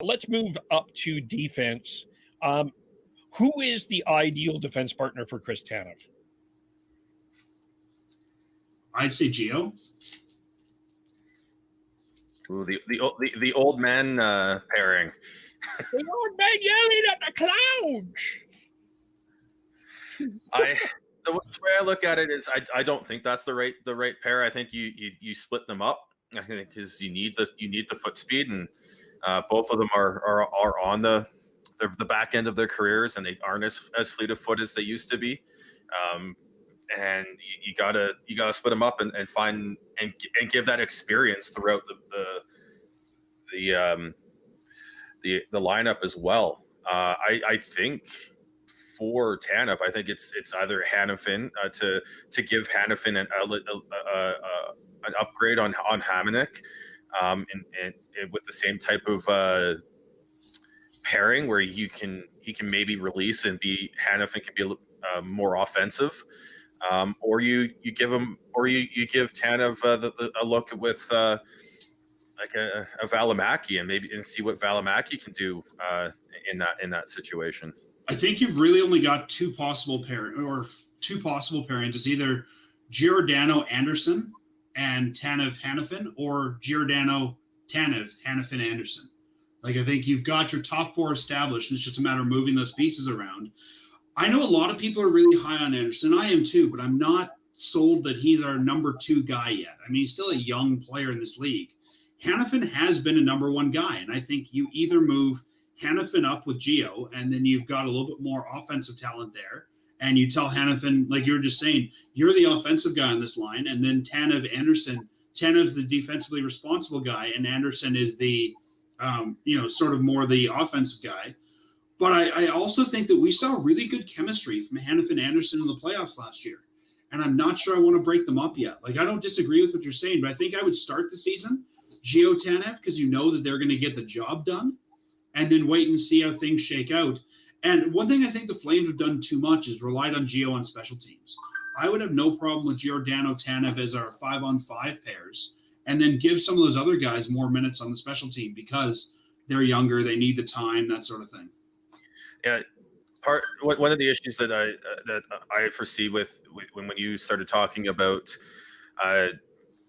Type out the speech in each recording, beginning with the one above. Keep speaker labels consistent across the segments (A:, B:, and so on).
A: Let's move up to defense. Who is the ideal defense partner for Chris Tanev?
B: I'd say Gio.
C: Ooh, the old man pairing.
A: The old man yelling at the clouds.
C: The way I look at it is I don't think that's the right pair. I think you split them up. I think because you need the foot speed, and both of them are on the back end of their careers, and they aren't as fleet of foot as they used to be. And you gotta split them up and find and give that experience throughout the lineup as well. I think for Tanev, I think it's either Hanifin to give Hanifin an upgrade on Hamonic, and with the same type of pairing where he can maybe release and be Hanifin can be more offensive. Or you give Tanev a look with like a Valimaki and see what Valimaki can do in that situation.
B: I think you've really only got two possible pairings. It's either Giordano Anderson and Tanev Hanifin, or Giordano Tanev Hanifin Anderson. Like, I think you've got your top four established, and it's just a matter of moving those pieces around. I know a lot of people are really high on Anderson. I am too, but I'm not sold that he's our number two guy yet. I mean, he's still a young player in this league. Hanifin has been a number one guy, and I think you either move Hanifin up with Gio, and then you've got a little bit more offensive talent there, and you tell Hanifin, like you were just saying, you're the offensive guy on this line, and then Tanev's the defensively responsible guy, and Anderson is the, sort of more the offensive guy. But I also think that we saw really good chemistry from Hanifin Anderson in the playoffs last year. And I'm not sure I want to break them up yet. Like, I don't disagree with what you're saying, but I think I would start the season Gio Tanev, because you know that they're going to get the job done, and then wait and see how things shake out. And one thing I think the Flames have done too much is relied on Gio on special teams. I would have no problem with Giordano Tanev as our 5-on-5 pairs, and then give some of those other guys more minutes on the special team because they're younger, they need the time, that sort of thing.
C: Yeah, one of the issues that I foresee with when you started talking about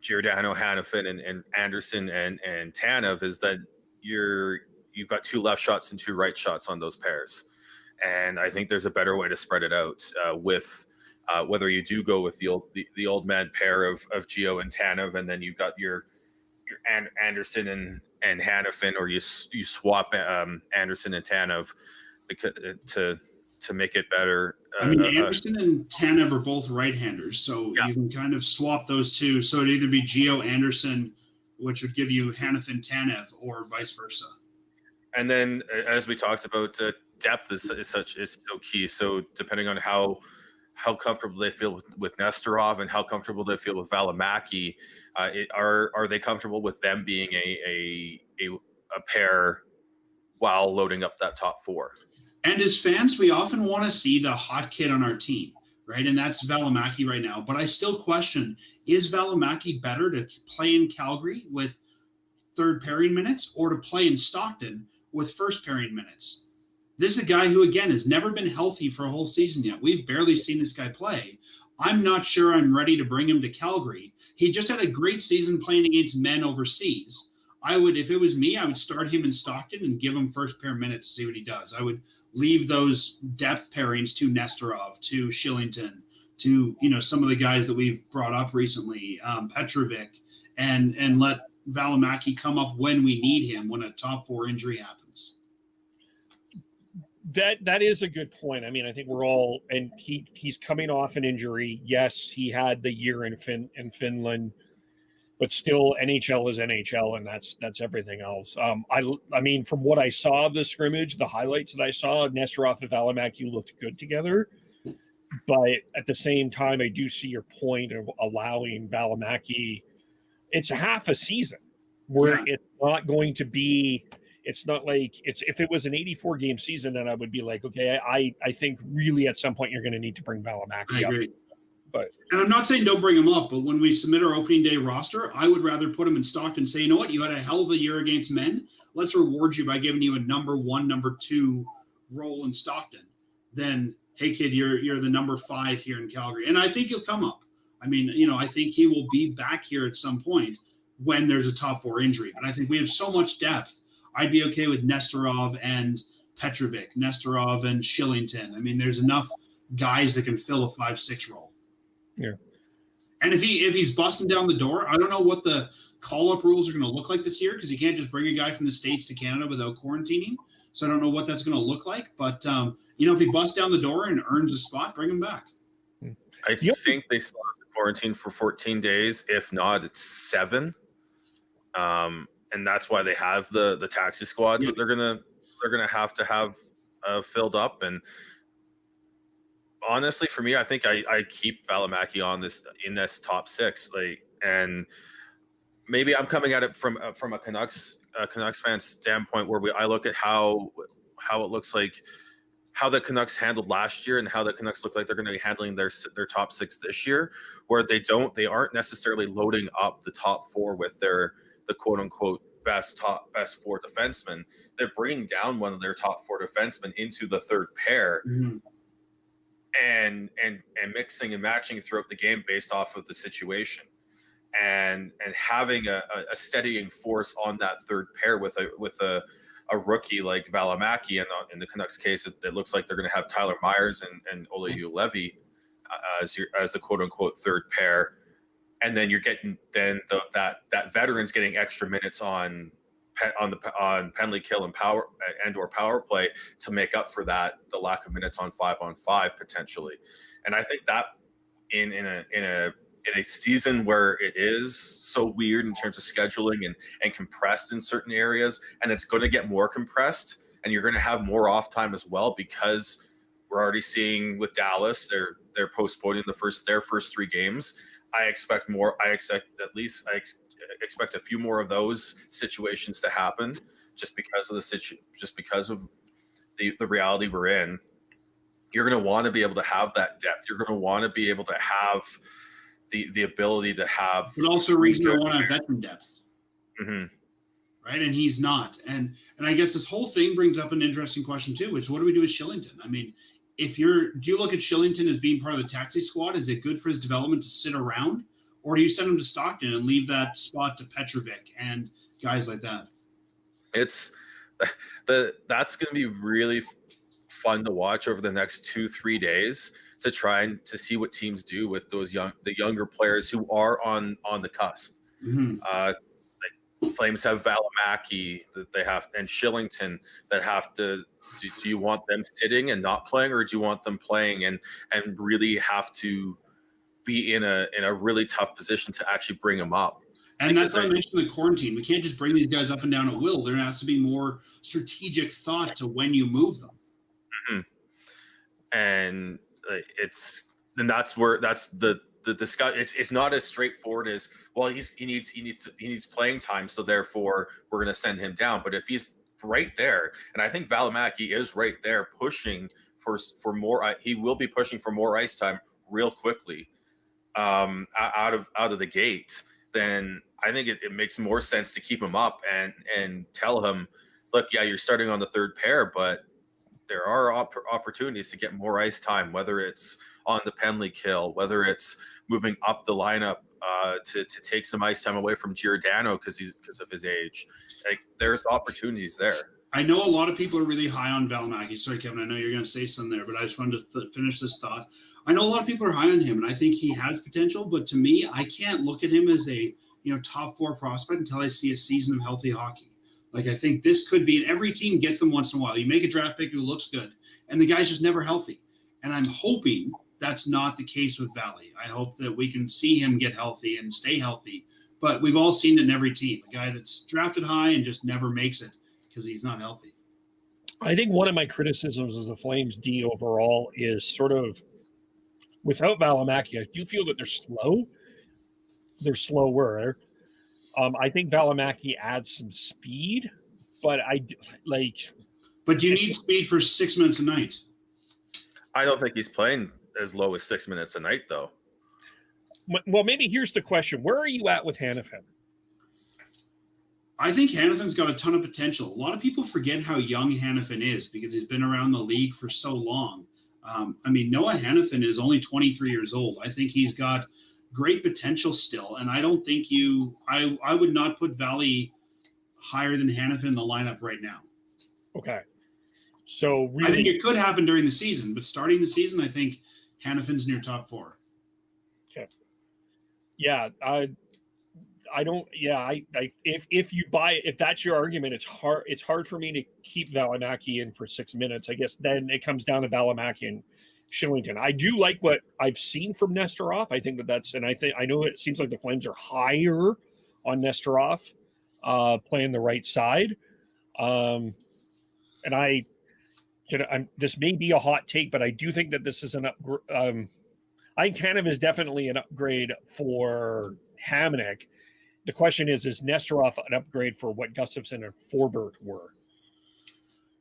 C: Giordano, Hanifin, and Anderson and Tanev is that you've got two left shots and two right shots on those pairs, and I think there's a better way to spread it out with whether you do go with the old man pair of Gio and Tanev, and then you've got your Anderson and Hanifin, or you swap Anderson and Tanev to make it better.
B: I mean, Anderson and Tanev are both right-handers, so yeah, you can kind of swap those two. So it'd either be Gio Anderson, which would give you Hanifin Tanev, or vice versa.
C: And then, as we talked about, depth is so key. So depending on how comfortable they feel with Nesterov and how comfortable they feel with Valimaki, are they comfortable with them being a pair while loading up that top four?
B: And as fans, we often want to see the hot kid on our team, right? And that's Valimaki right now. But I still question, is Valimaki better to play in Calgary with third pairing minutes or to play in Stockton with first pairing minutes? This is a guy who, again, has never been healthy for a whole season yet. We've barely seen this guy play. I'm not sure I'm ready to bring him to Calgary. He just had a great season playing against men overseas. If it was me, I would start him in Stockton and give him first pair minutes to see what he does. I would leave those depth pairings to Nesterov, to Shillington, to some of the guys that we've brought up recently, Petrovic, and let Valimaki come up when we need him, when a top four injury happens.
A: That is a good point. I mean, I think we're all, and he's coming off an injury. Yes, he had the year in Finland, but still NHL is NHL, and that's everything else. I mean, from what I saw of the scrimmage, the highlights that I saw, Nesterov and Valimaki looked good together. But at the same time, I do see your point of allowing Valimaki. It's a half a season where it's not going to be. It's not like if it was an 84 game season, then I would be like, okay, I think really at some point you're going to need to bring Valimaki up.
B: And I'm not saying don't bring him up, but when we submit our opening day roster, I would rather put him in Stockton. Say, you know what, you had a hell of a year against men. Let's reward you by giving you a number 1, number 2 role in Stockton. Then, hey kid, you're the number 5 here in Calgary, and I think he'll come up. I mean, I think he will be back here at some point when there's a top 4 injury. But I think we have so much depth. I'd be okay with Nesterov and Petrovic, Nesterov and Shillington. I mean, there's enough guys that can fill a 5-6 role.
A: Yeah.
B: And if he's busting down the door, I don't know what the call-up rules are going to look like this year, because you can't just bring a guy from the States to Canada without quarantining. So I don't know what that's going to look like. But, if he busts down the door and earns a spot, bring him back.
C: I think they still have to quarantine for 14 days. If not, it's 7. And that's why they have the taxi squads that they're gonna have to have filled up. And honestly, for me, I think I keep Valimaki on in this top 6. And maybe I'm coming at it from a Canucks fan standpoint, where I look at how it looks like how the Canucks handled last year and how the Canucks look like they're going to be handling their top 6 this year, where they aren't necessarily loading up the top 4 with the quote unquote best 4 defensemen. They're bringing down one of their top 4 defensemen into the third pair.
B: Mm-hmm.
C: and mixing and matching throughout the game based off of the situation, and having a steadying force on that third pair with a rookie like Valimaki, and in the Canucks case, it looks like they're going to have Tyler Myers and Ole Levy as the quote unquote third pair, and then you're getting that veteran's getting extra minutes on penalty kill and power or power play to make up for the lack of minutes on 5-on-5 potentially. And I think that in a season where it is so weird in terms of scheduling and compressed in certain areas, and it's going to get more compressed, and you're going to have more off time as well, because we're already seeing with Dallas, they're postponing their first 3 games. I expect a few more of those situations to happen, just because of the reality we're in. You're going to want to be able to have that depth. You're going to want to be able to have the ability to have.
B: But also, reason you want to have veteran depth,
C: mm-hmm.
B: right? And he's not. And I guess this whole thing brings up an interesting question too, which what do we do with Shillington? I mean, do you look at Shillington as being part of the taxi squad? Is it good for his development to sit around? Or do you send him to Stockton and leave that spot to Petrovic and guys like that?
C: That's going to be really fun to watch over the next 2-3 days, to try and to see what teams do with the younger players who are on the cusp.
B: Mm-hmm.
C: Flames have Valimaki that they have, and Shillington that have to. Do you want them sitting and not playing, or do you want them playing and really have to be in a really tough position to actually bring them up?
B: And that's why I mentioned the quarantine. We can't just bring these guys up and down at will. There has to be more strategic thought to when you move them.
C: Mm-hmm. And that's the discussion. It's not as straightforward as, well, he needs playing time, so therefore we're going to send him down. But if he's right there, and I think Valimaki is right there pushing for more, he will be pushing for more ice time real quickly out of the gate, then I think it makes more sense to keep him up and tell him, look, yeah, you're starting on the third pair, but there are opportunities to get more ice time, whether it's on the penalty kill, whether it's moving up the lineup to take some ice time away from Giordano because of his age. Like, there's opportunities there.
B: I know a lot of people are really high on Valimaki. Sorry, Kevin, I know you're going to say something there, but I just wanted to finish this thought. I know a lot of people are high on him, and I think he has potential. But to me, I can't look at him as a top 4 prospect until I see a season of healthy hockey. Like, I think this could be, and every team gets them once in a while. You make a draft pick who looks good, and the guy's just never healthy. And I'm hoping that's not the case with Valley. I hope that we can see him get healthy and stay healthy. But we've all seen it in every team, a guy that's drafted high and just never makes it because he's not healthy.
A: I think one of my criticisms of the Flames D overall is sort of, without Valimaki, I do feel that they're slow. They're slower. I think Valimaki adds some speed, but
B: But do you need speed for 6 minutes a night?
C: I don't think he's playing as low as 6 minutes a night, though.
A: Well, maybe here's the question: where are you at with Hanifin?
B: I think Hanifin's got a ton of potential. A lot of people forget how young Hanifin is because he's been around the league for so long. I mean, Noah Hanifin is only 23 years old. I think he's got great potential still, and I don't think I would not put Valley higher than Hanifin in the lineup right now.
A: Okay. So really,
B: I think it could happen during the season, but starting the season, I think Hanifin's near top 4.
A: Okay. Yeah, I don't. Yeah, I if that's your argument, it's hard for me to keep Valimaki in for 6 minutes. I guess then it comes down to Valimaki and Shillington. I do like what I've seen from Nesterov. I think I know it seems like the Flames are higher on Nesterov, playing the right side. And this may be a hot take, but I do think that this is an upgrade. I think Tanev is definitely an upgrade for Hamonic. The question is Nesterov an upgrade for what Gustafsson and Forbert were?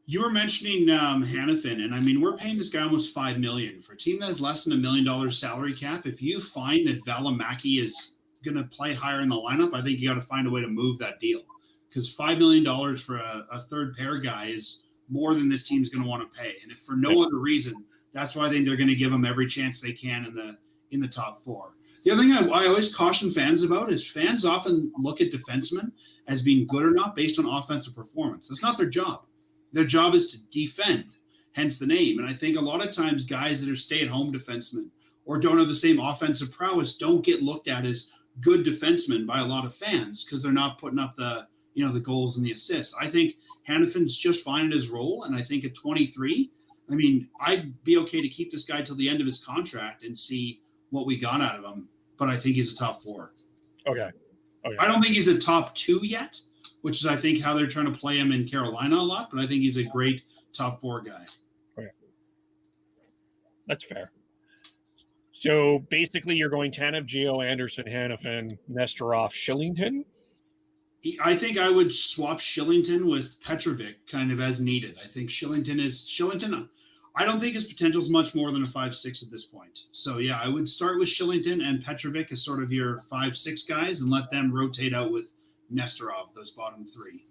B: You were mentioning Hanifin, and I mean, we're paying this guy almost $5 million for a team that has less than $1 million salary cap. If you find that Valimaki is going to play higher in the lineup, I think you got to find a way to move that deal, because $5 million for a third pair guy is more than this team's going to want to pay. And if for no other reason, that's why I think they're going to give him every chance they can in the top 4. The other thing I always caution fans about is fans often look at defensemen as being good or not based on offensive performance. That's not their job. Their job is to defend, hence the name. And I think a lot of times guys that are stay-at-home defensemen or don't have the same offensive prowess don't get looked at as good defensemen by a lot of fans because they're not putting up the goals and the assists. I think Hanifin's just fine in his role, and I think at 23, I mean, I'd be okay to keep this guy till the end of his contract and see what we got out of him. But I think he's a top 4.
A: Okay.
B: I don't think he's a top 2 yet, which is, I think, how they're trying to play him in Carolina a lot. But I think he's a great top 4 guy.
A: Okay. That's fair. So basically, you're going Tanev, Geo, Anderson, Hanifin, Nesterov, Shillington?
B: I think I would swap Shillington with Petrovic kind of as needed. I think Shillington, I don't think his potential is much more than a 5-6 at this point. So, yeah, I would start with Shillington and Petrovic as sort of your 5-6 guys and let them rotate out with Nesterov, those bottom 3.